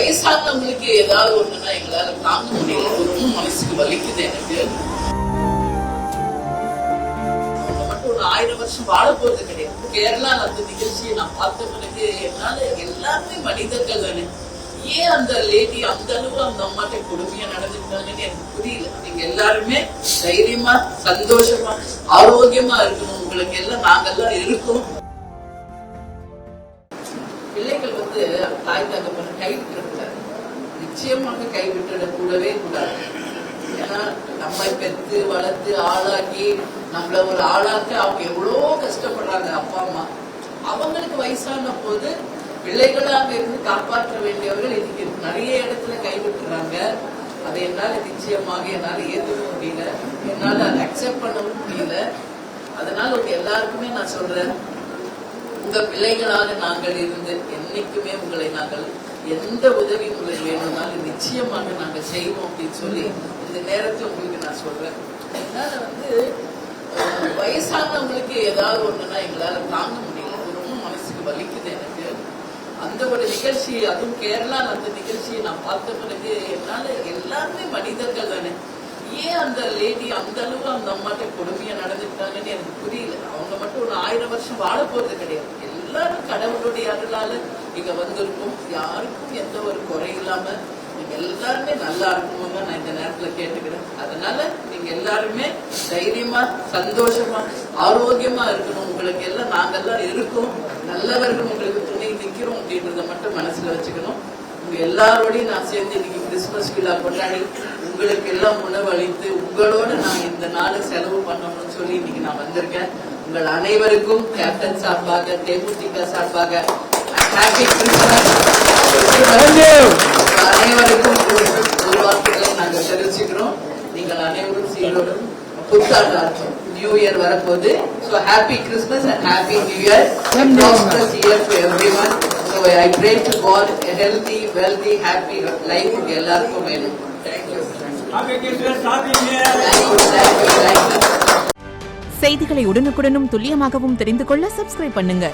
வயசானவங்களுக்கு ஏதாவது ஒண்ணுன்னா எங்களால தாங்க முடியல. ரொம்ப மனசுக்கு வலிக்குது எனக்கு. அவங்க மட்டும் ஒரு 1000 வருஷம் வாழ போறது கிடையாது. கேரளா அந்த நிகழ்ச்சியை நான் பார்த்த பிறகு என்னால எல்லாருமே மனிதர்கள் தானே, ஏன் அந்த லேடி அந்த அளவு அந்த அம்மாட்ட கொடுமையா நடந்துட்டாங்கன்னு எனக்கு புரியல. நீங்க எல்லாருமே தைரியமா சந்தோஷமா ஆரோக்கியமா இருக்கணும். உங்களுக்கு எல்லாம் நாங்கெல்லாம் இருக்கோம். பிள்ளைகள் தாய் தகப்பனை கைவிட்டுறக்கூடாது. நிச்சயமாக கைவிட்டுட கூடவே கூடாது. ஏன்னா நம்ம பெற்று வளர்த்து ஆளாக்கி நம்மள ஒரு ஆளாக்க அவங்க எவ்வளவு கஷ்டப்படுறாங்க அப்பா அம்மா. அவங்களுக்கு வயசான போது பிள்ளைகளாக இருந்து காப்பாற்ற வேண்டியவர்கள் இன்னைக்கு நிறைய இடத்துல கைவிட்டுறாங்க. அதை என்னால நிச்சயமாக என்னால ஏற்றுக்க முடியல, என்னால அதை அக்செப்ட் பண்ணவும் முடியல. அதனால உங்க எல்லாருக்குமே நான் சொல்றேன், உங்க பிள்ளைகளாக நாங்கள் இருந்து என்னைக்குமே உங்களை நாங்கள் எந்த உதவி உங்களுக்கு வேணும்னாலும் நிச்சயமாக நாங்கள் செய்வோம் அப்படின்னு சொல்லி இந்த நேரத்தில் உங்களுக்கு நான் சொல்றேன். என்னால வயசானவங்களுக்கு ஏதாவது ஒண்ணுன்னா எங்களால தாங்க முடியல. ரொம்ப மனசுக்கு வலிக்குது எனக்கு. அந்த ஒரு நிகழ்ச்சி, அதுவும் கேரளா அந்த நிகழ்ச்சியை நான் பார்த்த பிறகு என்னால எல்லாருமே மனிதர்கள் தானே, ஏன் அந்த லேடி அந்த அளவு அந்த அம்மாட்ட கொடுமையா நடந்துட்டாங்கன்னு எனக்கு புரியல. அவங்க மட்டும் ஒரு 1000 வருஷம் வாழ போறது கிடையாது. எல்லாரும் கடவுளுடைய அருளால இங்க வந்திருக்கும். யாருக்கும் எந்த ஒரு குறை இல்லாம நீங்க எல்லாருமே நல்லா இருக்கணும்னு நான் இந்த நேரத்துல கேட்டுக்கிறேன். அதனால நீங்க எல்லாருமே தைரியமா சந்தோஷமா ஆரோக்கியமா இருக்கணும். உங்களுக்கு எல்லாம் நாங்கெல்லாம் இருக்கோம். நல்லவர்கள் உங்களுக்கு துணை நிக்கிறோம் அப்படின்றத மட்டும் மனசுல வச்சுக்கணும். உங்க எல்லாரோடையும் நான் சேர்ந்து இன்னைக்கு கிறிஸ்துமஸ் விழா கொண்டாடி உங்களுக்கு எல்லாம் உணவு அளித்து உங்களோட நான் இந்த நாளை செலவு பண்ணணும்னு சொல்லி இன்னைக்கு நான் வந்திருக்கேன். உங்கள் அனைவருக்கும் கேப்டன் சார்பாக, தேமுதிக சார்பாக ஹாப்பி கிறிஸ்துமஸ். அனைவருக்கும் ஒரு வார்த்தைகளை நாங்கள் தெரிவிச்சுக்கிறோம். நீங்கள் அனைவரும் சீரோடும் புத்தாண்டு நியூ இயர் வரப்போகுது. So happy Christmas and happy new year. Prosperous year to everyone. So I pray to God a healthy, wealthy, happy life உங்க எல்லாருக்கும் வேணும். Thank you. செய்திகளை உடனுக்குடனும் துல்லியமாகவும் தெரிந்து கொள்ள சப்ஸ்கிரைப் பண்ணுங்க.